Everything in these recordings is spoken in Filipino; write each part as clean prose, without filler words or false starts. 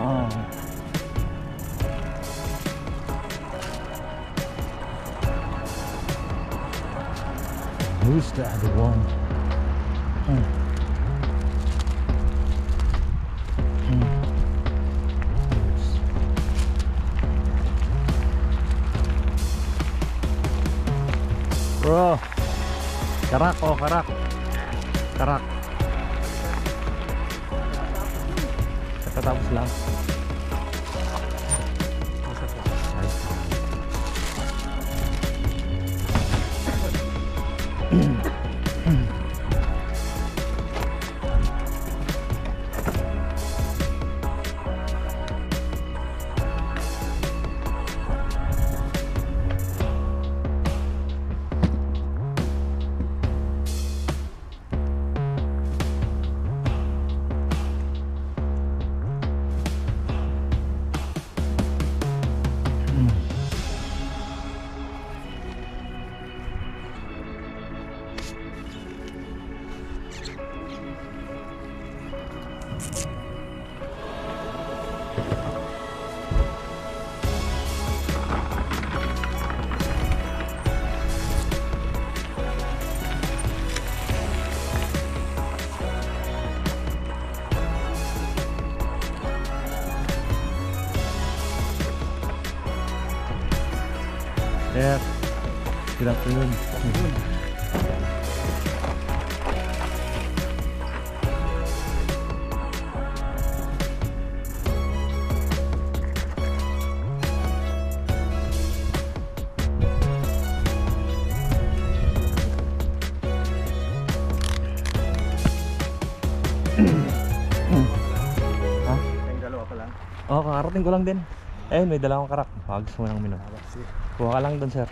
Oh. Who's the other one? Bro, karak, oh karak. Karak. Katatapos lang. Sir, good afternoon. Ha? Yung dalawa pa lang. Oo, kakarating ko lang din. Eh, may dala akong karak. Baka gusto mo nang minom. Kuha ka lang doon, sir.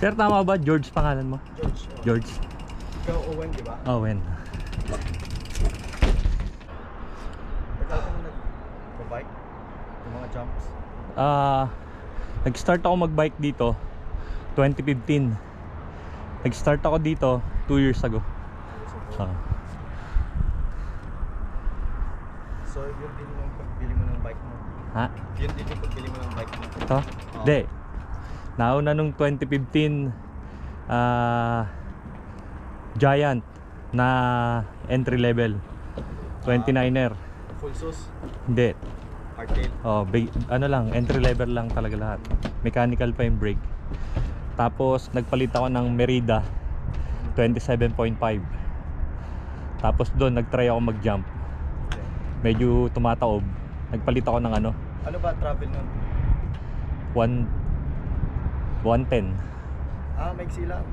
Sir, tama ba? George pangalan mo? George. George. Ikaw, Owen, di ba? Owen. Ikaw ka nag-bike? Yung mga jumps? Nag-start ako mag-bike dito 2015. Nag-start ako dito 2 years ago. So, yun din yung pagbili mo ng bike mo? Ha? Yun din yung pagbili mo ng bike mo? Ito? Hindi. Nauna nung 2015 Giant na entry level 29er. Full sus? Hindi. Hardtail? Oh, ano lang, entry level lang talaga lahat. Mechanical pa yung brake. Tapos nagpalit ako ng Merida 27.5. Tapos doon nagtry ako mag-jump. Medyo tumataob. Nagpalit ako ng ano, Ano ba travel nun? 110. Maiksi lang.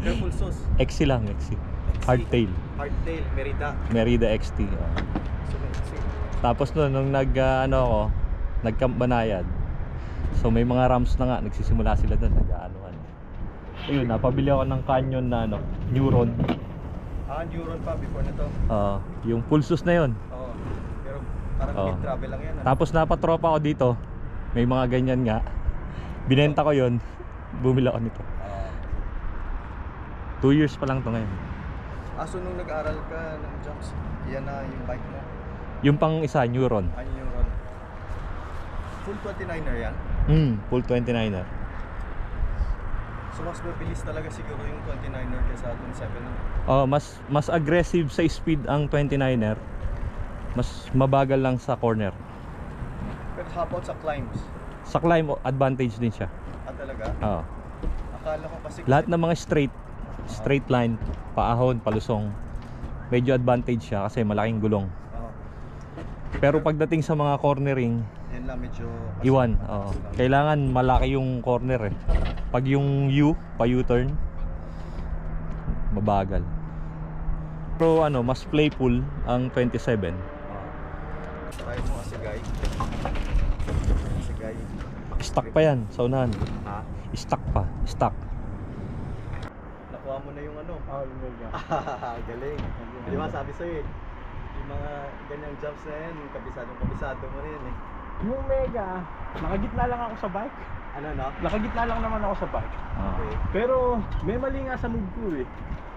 Pero full sauce. XC lang, XC. Hardtail. Hardtail, Merida. Merida XT. So maiksi. Tapos nung nag-camp Banayad. So may mga rams na nga, nagsisimula sila doon, nag-aanuhan. Ayun, napabili ako ng Canyon na Neuron. Neuron pa before na to. Yung Pulsus na yon. Oo. Pero parang mid-travel lang yan. Tapos napatropa ako dito. May mga ganyan nga. Binenta ko yon. Bumili ako nito. 2 years pa lang to ngayon. So nung nag-aral ka ng jumps, yan na yung bike mo? Yung pang isa, Neuron. Neuron. Full 29er yan? Full 29er. So mas mabilis talaga siguro yung 29er kaysa 27er? Mas aggressive sa speed ang 29er. Mas mabagal lang sa corner. Pero how about sa climbs? Sa climb, advantage din siya. Talaga? Oo. Akala ko kasi Lahat ng mga straight line, paahon, palusong, medyo advantage siya kasi malaking gulong. Pero pagdating sa mga cornering, yan lang medyo iwan. Kailangan malaki yung corner eh. Pag yung pa-U-turn, mabagal. Pero mas playful ang 27. Try mo kasi guy. Stock pa yan sa unahan. Stock pa. Nakuha mo na yung ano? Yung mega. Galing. Di ba sabi sa'yo eh, yung mga ganyang jumps na yan, yung kabisado mo rin eh. Yung mega, nakagitna lang ako sa bike. Ano no? Nakagitna lang naman ako sa bike. Okay. Pero may mali nga sa move ko eh.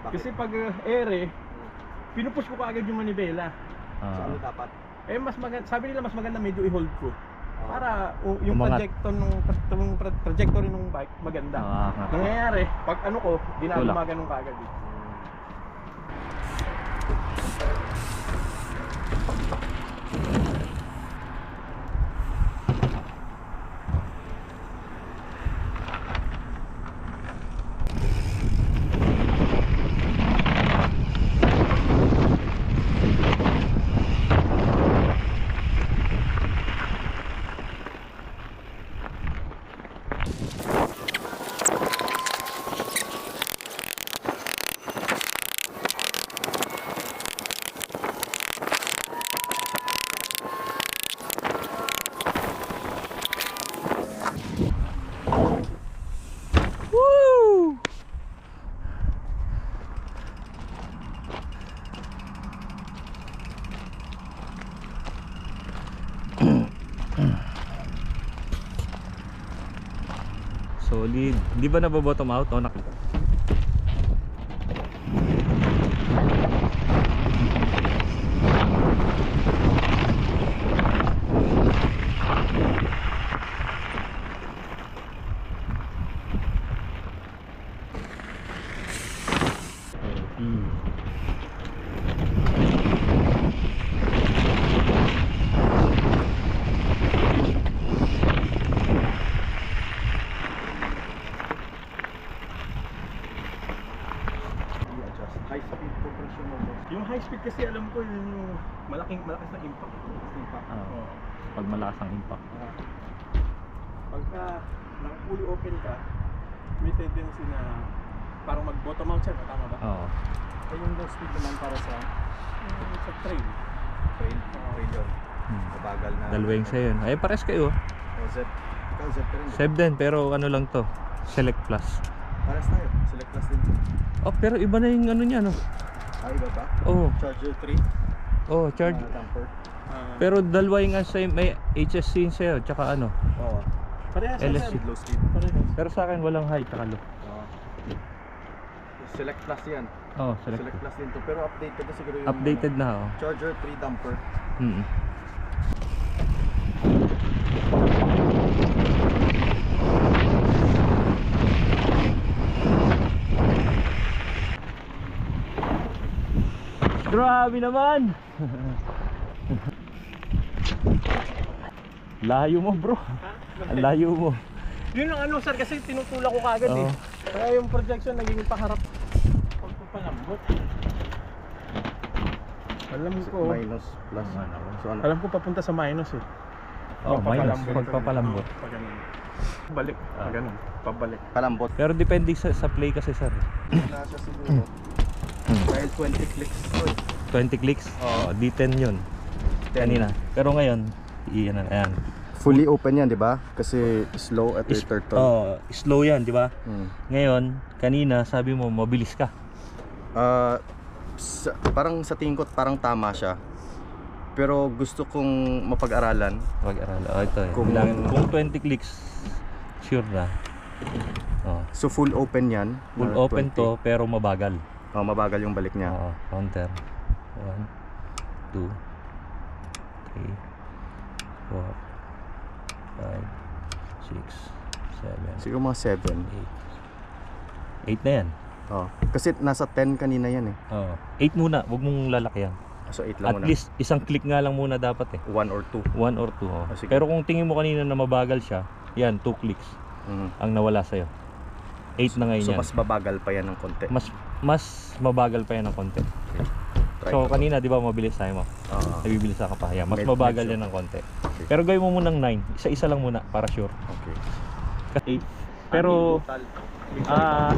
Bakit? Kasi pag ere, pinupush ko kaagad yung manibela. So ano dapat? Mas maganda, sabi nila mas maganda medyo i-hold ko. Para yung Umangat. trajectory ng bike maganda. Nangyayari, pag ano ko, ginagawa ganun kaagad eh. Solid. Hindi ba nababottom out? Nakita. High speed compression mo. Yung high speed kasi alam ko yung malakas na impact. Pag malakas ang impact. Pagka naka-fully open ka, may tendency na parang mag-bottom out siya, tama ba? Yung low speed naman para sa Trail. trail yun. Mabagal na. Dalawang sa yun. Ay, pares kayo. Zep. Ikaw Zep ka rin. Save din, pero ano lang to. Select Plus. Pares tayo. Select class din. Pero iba na yung ano niya, no? Iba ba? Charger 3. Charge. Damper. Pero dalawa yung same, may HSC sa'yo, tsaka ano. Parehas LSC. Low speed. Pero sa akin walang high, tsaka low. Select plus yan. Select. Select plus din to. Pero updated na siguro yung Updated na, Charger 3 damper. Grabe naman! Layo mo, bro. Ang layo mo. Yun ang ano sir, kasi tinutulak ko kagad eh. Kaya yung projection naging paharap. Pagpapalambot. Alam ko. Minus plus. So ano? Alam ko papunta sa minus eh. Oh, minus. Pagpapalambot. Pagpapalambot. Pag ganun. Balik. Pag ganun. Pabalik. Palambot. Pero depende sa play kasi sir. Na siya siguro. Dahil 20 clicks. 20 clicks? Oo. D10 yun. Kanina. Pero ngayon, iyan na. Ayan. Fully open yan, di ba? Kasi slow at turtle. Slow yan, di ba? Hmm. Ngayon, kanina sabi mo mabilis ka. Parang sa tingin ko parang tama siya. Pero gusto kong mapag-aralan. Pag-aralan. Oh, ito eh. Kung- Kung 20 clicks, sure na. Oh. So full open yan. Full na open 20. to pero mabagal. Mabagal yung balik niya. Oo, counter. 1, 2, 3, 4, 5, 6, 7, Siguro mga 7. 8 na yan. Kasi nasa 10 kanina yan eh. Oo. 8 muna, huwag mong lalakyan. So 8 lang At muna. least isang click nga lang muna dapat eh. 1 or 2. 1 or 2. Oh. Sige. Pero kung tingin mo kanina na mabagal siya, yan, 2 clicks ang nawala sa'yo. 8 na ngayon So yan. mas babagal pa yan ng konti. Mas mabagal pa yan ng konti. Try So ko. kanina di ba mabilis tayo mo? Nabibilis ka pa. Yan, mas Med- mabagal medyo. yan ng konti. Pero gawin mo munang 9. Isa-isa lang muna para sure. Okay. 8. Pero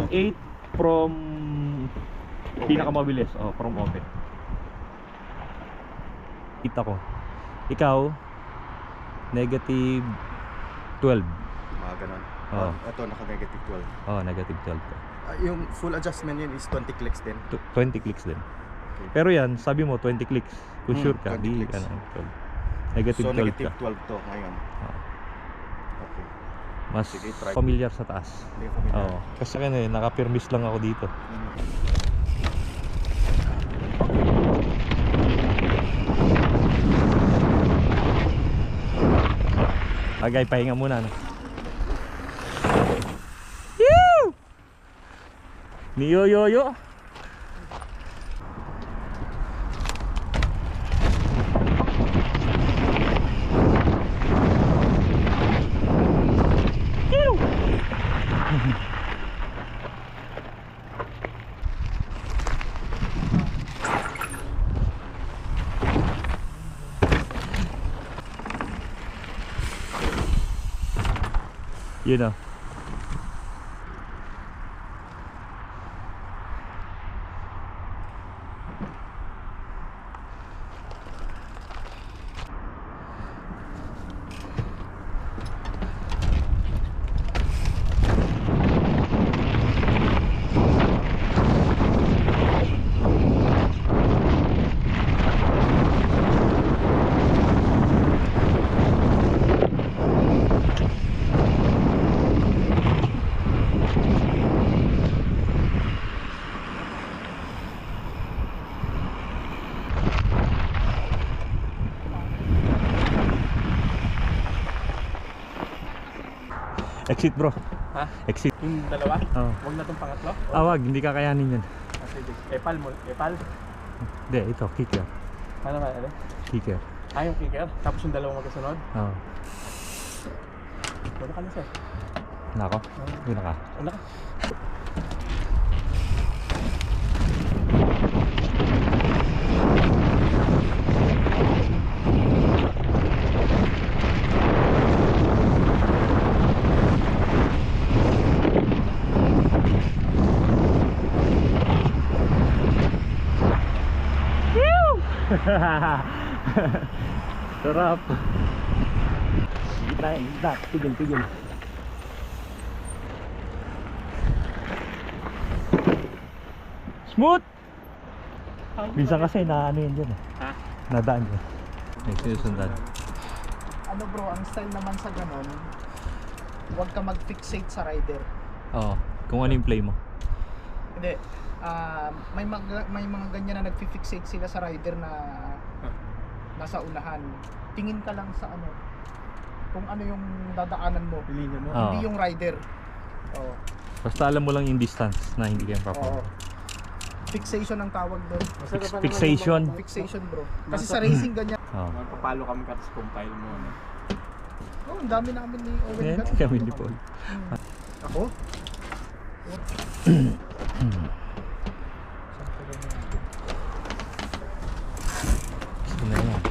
8 from pinakamabilis. Oh, from open. Kita ko. Ikaw negative 12. Mga ganun. Oo. Ito naka-negative 12. Oh, negative 12 ka. Yung full adjustment yun is 20 clicks din. 20 clicks din. Pero yan, sabi mo 20 clicks. Kung sure ka, 20 di clicks. ano, 12. Negative So 12 ka. negative 12 to ngayon. Okay. Mas Sige, try. familiar sa taas. Hindi ko familiar. Oo. Kasi kan eh, nakapirmis lang ako dito. Agay, pahinga muna. No? Yoo! Niyoyoyo. Yun know. Exit bro. Ha? Exit. Yung dalawa? Oo. Huwag na itong pangatlo? Wag, hindi kakayanin yun. Sige. Epal mo. Epal? Hindi, ito, kicker. Ano ba? Ano? Kicker. Yung kicker. Tapos yung dalawang magkasunod. Oo. Wala ka na sir. Nako, yun na ka. Wala ka. Sarap. Gitna, tigil. Smooth! Minsan kasi na ano yun dyan eh. Ha? Nadaan yun. May sinusundan. Ano bro, ang style naman sa ganon, huwag ka mag-fixate sa rider. Oo. Kung ano yung play mo. Hindi. May mga ganyan na nag-fixate sila sa rider na nasa unahan. Tingin ka lang sa ano, kung ano yung dadaanan mo, Linya mo. Oo. hindi yung rider. Oo. Basta alam mo lang yung distance na hindi kayo Oo. papalo. Fixation ang tawag doon. Fixation. Fixation bro. Kasi sa racing ganyan. Oo. Magpapalo kami ka tapos compile mo. Ano? Oh, ang dami namin ni Owen. Yan, ganun. kami ni Paul. Ako? Gusto na yan.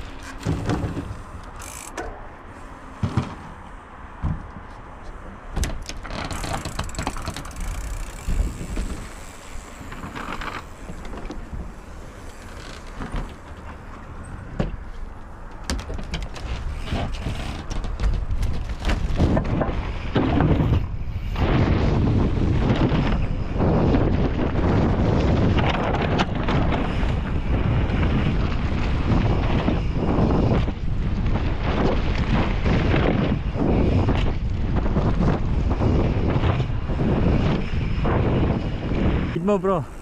mo bro.